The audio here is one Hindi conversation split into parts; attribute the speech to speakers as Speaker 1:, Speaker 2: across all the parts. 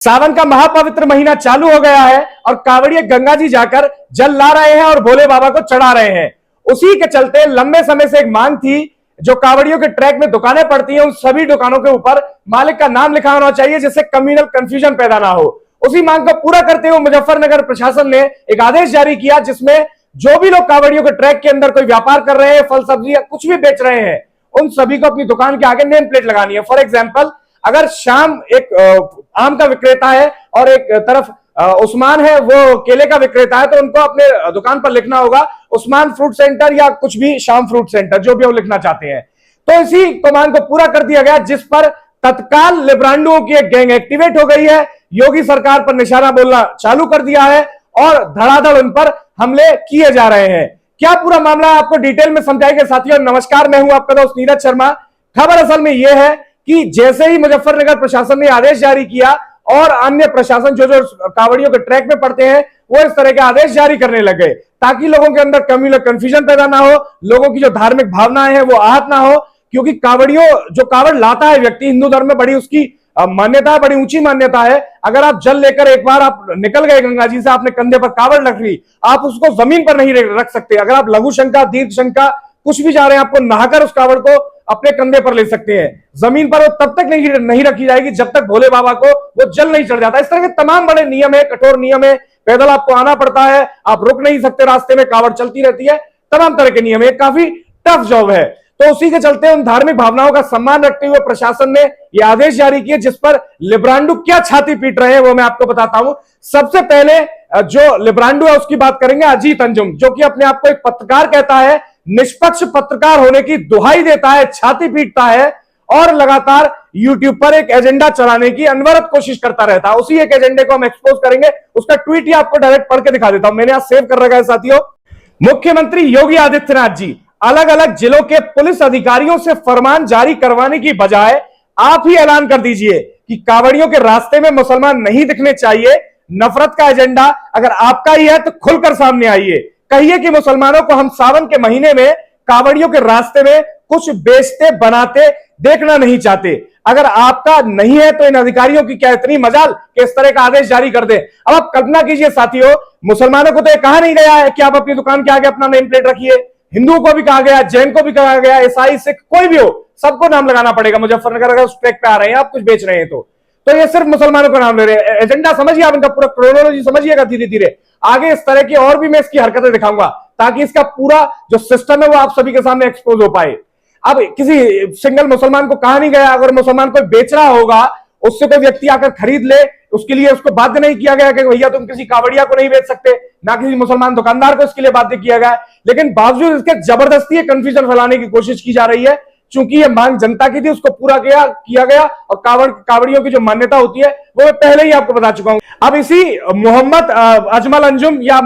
Speaker 1: सावन का महापवित्र महीना चालू हो गया है और कांवड़िए गंगा जी जाकर जल ला रहे हैं और भोले बाबा को चढ़ा रहे हैं। उसी के चलते लंबे समय से एक मांग थी, जो कांवड़ियों के ट्रैक में दुकानें पड़ती हैं उन सभी दुकानों के ऊपर मालिक का नाम लिखा होना चाहिए, जिससे कम्युनल कंफ्यूजन पैदा ना हो। उसी मांग को पूरा करते हुए मुजफ्फरनगर प्रशासन ने एक आदेश जारी किया, जिसमें जो भी लोग कांवड़ियों के ट्रैक के अंदर कोई व्यापार कर रहे हैं, फल सब्जी या कुछ भी बेच रहे हैं, उन सभी को अपनी दुकान के आगे नेम प्लेट लगानी है। फॉर एग्जाम्पल, अगर शाम एक आम का विक्रेता है और एक तरफ उस्मान है, वो केले का विक्रेता है, तो उनको अपने दुकान पर लिखना होगा उस्मान फ्रूट सेंटर या कुछ भी शाम फ्रूट सेंटर, जो भी वो लिखना चाहते हैं। तो इसी कमांड को पूरा कर दिया गया, जिस पर तत्काल लिब्रांडुओं की एक गैंग एक्टिवेट हो गई है। योगी सरकार पर निशाना बोलना चालू कर दिया है और धड़ाधड़ उन पर हमले किए जा रहे हैं। क्या पूरा मामला आपको डिटेल में समझाएंगे साथियों। नमस्कार, मैं हूं आपका दोस्त नीरज शर्मा। खबर असल में यह है कि जैसे ही मुजफ्फरनगर प्रशासन ने आदेश जारी किया और अन्य प्रशासन जो कांवड़ियों के ट्रैक में पड़ते हैं, वो इस तरह के आदेश जारी करने लग गए, ताकि लोगों के अंदर कम्युनल कंफ्यूजन पैदा ना हो, लोगों की जो धार्मिक भावनाएं हैं वो आहत ना हो। क्योंकि कांवड़ियों जो कांवड़ लाता है व्यक्ति, हिंदू धर्म में बड़ी उसकी मान्यता है, बड़ी ऊंची मान्यता है। अगर आप जल लेकर एक बार आप निकल गए गंगा जी से, आपने कंधे पर कांवड़ रख ली, आप उसको जमीन पर नहीं रख सकते। अगर आप लघु शंका, दीर्घ शंका कुछ भी जा रहे हैं, आपको नहाकर उस कांवड़ को अपने कंधे पर ले सकते हैं। जमीन पर वो तब तक नहीं रखी जाएगी जब तक भोले बाबा को वो जल नहीं चढ़ जाता। इस तरह के तमाम बड़े नियम है, कठोर नियम है। पैदल आपको आना पड़ता है, आप रुक नहीं सकते रास्ते में, कांवड़ चलती रहती है, तमाम तरह के नियम है। काफी टफ जॉब है। तो उसी के चलते उन धार्मिक भावनाओं का सम्मान रखते हुए प्रशासन ने यह आदेश जारी किए, जिस पर लिब्रांडु क्या छाती पीट रहे हैं वो मैं आपको बताता हूं। सबसे पहले जो लिब्रांडु है उसकी बात करेंगे, अजीत अंजुम, जो कि अपने आप को एक पत्रकार कहता है, निष्पक्ष पत्रकार होने की दुहाई देता है, छाती पीटता है और लगातार यूट्यूब पर एक एजेंडा चलाने की अनवरत कोशिश करता रहता है। उसी एक एजेंडे को हम एक्सपोज करेंगे। उसका ट्वीट ही आपको डायरेक्ट पढ़ के दिखा देता हूं, मैंने आज सेव कर रखा है साथियों। मुख्यमंत्री योगी आदित्यनाथ जी अलग अलग जिलों के पुलिस अधिकारियों से फरमान जारी करवाने की बजाय आप ही ऐलान कर दीजिए कि कांवड़ियों के रास्ते में मुसलमान नहीं दिखने चाहिए। नफरत का एजेंडा अगर आपका ही है तो खुलकर सामने आइए, कहिए कि मुसलमानों को हम सावन के महीने में कांवड़ियों के रास्ते में कुछ बेचते बनाते देखना नहीं चाहते। अगर आपका नहीं है तो इन अधिकारियों की क्या इतनी मजाल कि इस तरह का आदेश जारी कर दे। अब आप कल्पना कीजिए साथियों, मुसलमानों को तो यह कहा नहीं गया है कि आप अपनी दुकान के आगे अपना नेम प्लेट रखिए, हिंदुओं को भी कहा गया, जैन को भी कहा गया, ईसाई सिख कोई भी हो, सबको नाम लगाना पड़ेगा मुजफ्फरनगर अगर उस ट्रैक पे आ रहे हैं, आप कुछ बेच रहे हैं तो ये सिर्फ मुसलमानों का नाम ले रहे हैं। एजेंडा समझिए आप, इनका पूरा क्रोनोलॉजी समझिएगा धीरे धीरे। आगे इस तरह की और भी मैं इसकी हरकतें दिखाऊंगा, ताकि इसका पूरा जो सिस्टम है वो आप सभी के सामने एक्सपोज हो पाए। अब किसी सिंगल मुसलमान को कहा नहीं गया, अगर मुसलमान कोई बेच रहा होगा, उससे कोई व्यक्ति आकर खरीद ले, उसके लिए उसको बाध्य नहीं किया गया कि भैया तुम किसी कांवड़िया को नहीं बेच सकते, ना किसी मुसलमान दुकानदार को इसके लिए बाध्य किया गया। लेकिन बावजूद इसके जबरदस्ती कंफ्यूजन फैलाने की कोशिश की जा रही है। चूंकि ये मांग जनता की थी, उसको पूरा किया गया और कांवड़ियों की जो मान्यता होती है वो मैं पहले ही आपको बता चुका हूं। अब इसी मोहम्मद अजमल अंजुम या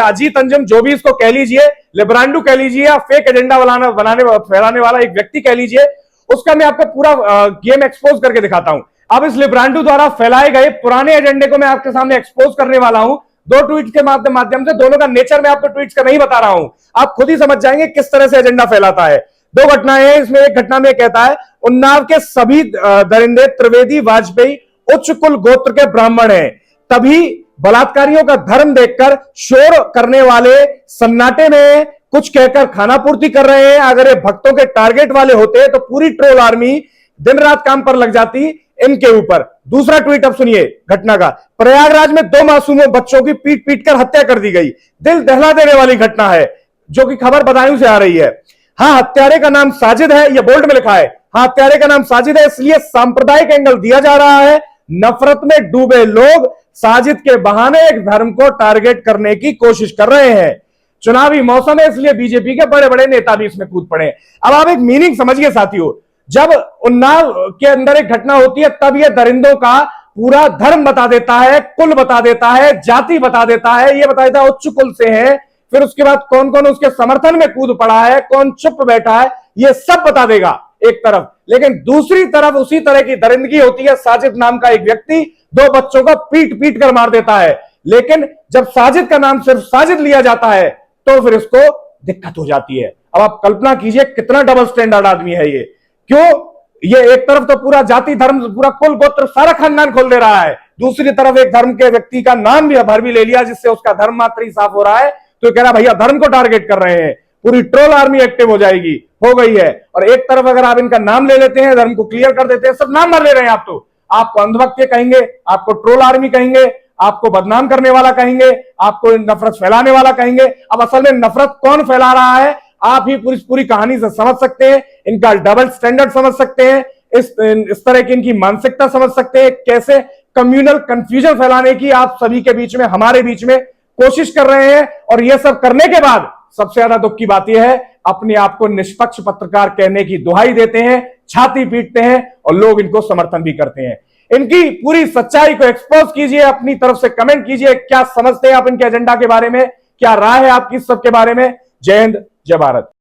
Speaker 1: अजीत अंजुम, जो भी इसको कह लीजिए, लिब्रांडु कह लीजिए या फेक एजेंडा फैलाने वाला एक व्यक्ति कह लीजिए, उसका मैं आपको पूरा गेम एक्सपोज करके दिखाता हूं। अब इस लिब्रांडु द्वारा फैलाए गए पुराने एजेंडे को मैं आपके सामने एक्सपोज करने वाला हूं, दो ट्वीट के माध्यम से। दोनों का नेचर मैं आपको ट्वीट्स का नहीं बता रहा हूं, आप खुद ही समझ जाएंगे किस तरह से एजेंडा फैलाता है। दो घटनाएं हैं इसमें। एक घटना में कहता है, उन्नाव के सभी दरिंदे त्रिवेदी वाजपेयी उच्च कुल गोत्र के ब्राह्मण हैं, तभी बलात्कारियों का धर्म देखकर शोर करने वाले सन्नाटे में कुछ कहकर खाना पूर्ति कर रहे हैं। अगर ये भक्तों के टारगेट वाले होते तो पूरी ट्रोल आर्मी दिन रात काम पर लग जाती इनके ऊपर। दूसरा ट्वीट अब सुनिए घटना का। प्रयागराज में 2 मासूमों बच्चों की पीट पीट कर हत्या कर दी गई। दिल दहला देने वाली घटना है, जो कि खबर बदायूं से आ रही है। हाँ, हत्यारे का नाम साजिद है, यह बोल्ड में लिखा है। हाँ, हत्यारे का नाम साजिद है, इसलिए सांप्रदायिक एंगल दिया जा रहा है। नफरत में डूबे लोग साजिद के बहाने एक धर्म को टारगेट करने की कोशिश कर रहे हैं। चुनावी मौसम है, इसलिए बीजेपी के बड़े बड़े नेता भी इसमें कूद पड़े। अब आप एक मीनिंग समझिए साथियों, जब उन्नाव के अंदर एक घटना होती है, तब यह दरिंदों का पूरा धर्म बता देता है, कुल बता देता है, जाति बता देता है, यह बता देता है उच्च कुल से है। फिर उसके बाद कौन कौन उसके समर्थन में कूद पड़ा है, कौन चुप बैठा है, यह सब बता देगा एक तरफ। लेकिन दूसरी तरफ उसी तरह की दरिंदगी होती है। साजिद नाम का एक व्यक्ति 2 बच्चों को पीट पीट कर मार देता है, लेकिन जब साजिद का नाम सिर्फ साजिद लिया जाता है तो फिर इसको दिक्कत हो जाती है। अब आप कल्पना कीजिए कितना डबल स्टैंडर्ड आदमी है ये। क्यों ये एक तरफ तो पूरा जाति धर्म पूरा कुल गोत्र सारा खानदान खोल दे रहा है, दूसरी तरफ एक धर्म के व्यक्ति का नाम भी भर भी ले लिया जिससे उसका धर्म मात्र ही साफ हो रहा है, तो कह रहा भैया धर्म को टारगेट कर रहे हैं, पूरी ट्रोल आर्मी एक्टिव हो जाएगी, हो गई है। और एक तरफ अगर आप इनका नाम ले लेते हैं, धर्म को क्लियर कर देते हैं, सब नाम भर ले रहे हैं आप, तो आपको अंधभक्त कहेंगे, आपको ट्रोल आर्मी कहेंगे, आपको बदनाम करने वाला कहेंगे, आपको नफरत फैलाने वाला कहेंगे। अब असल में नफरत कौन फैला रहा है आप ही पूरी कहानी से समझ सकते हैं, इनका डबल स्टैंडर्ड समझ सकते हैं, इस तरह की इनकी मानसिकता समझ सकते हैं, कैसे कम्युनल कंफ्यूजन फैलाने की आप सभी के बीच में, हमारे बीच में कोशिश कर रहे हैं। और यह सब करने के बाद सबसे ज्यादा दुख की बात यह है, अपने आप को निष्पक्ष पत्रकार कहने की दुहाई देते हैं, छाती पीटते हैं और लोग इनको समर्थन भी करते हैं। इनकी पूरी सच्चाई को एक्सपोज कीजिए, अपनी तरफ से कमेंट कीजिए, क्या समझते हैं आप इनके एजेंडा के बारे में, क्या राय है आपकी इस सब के बारे में। जय हिंद, जय भारत।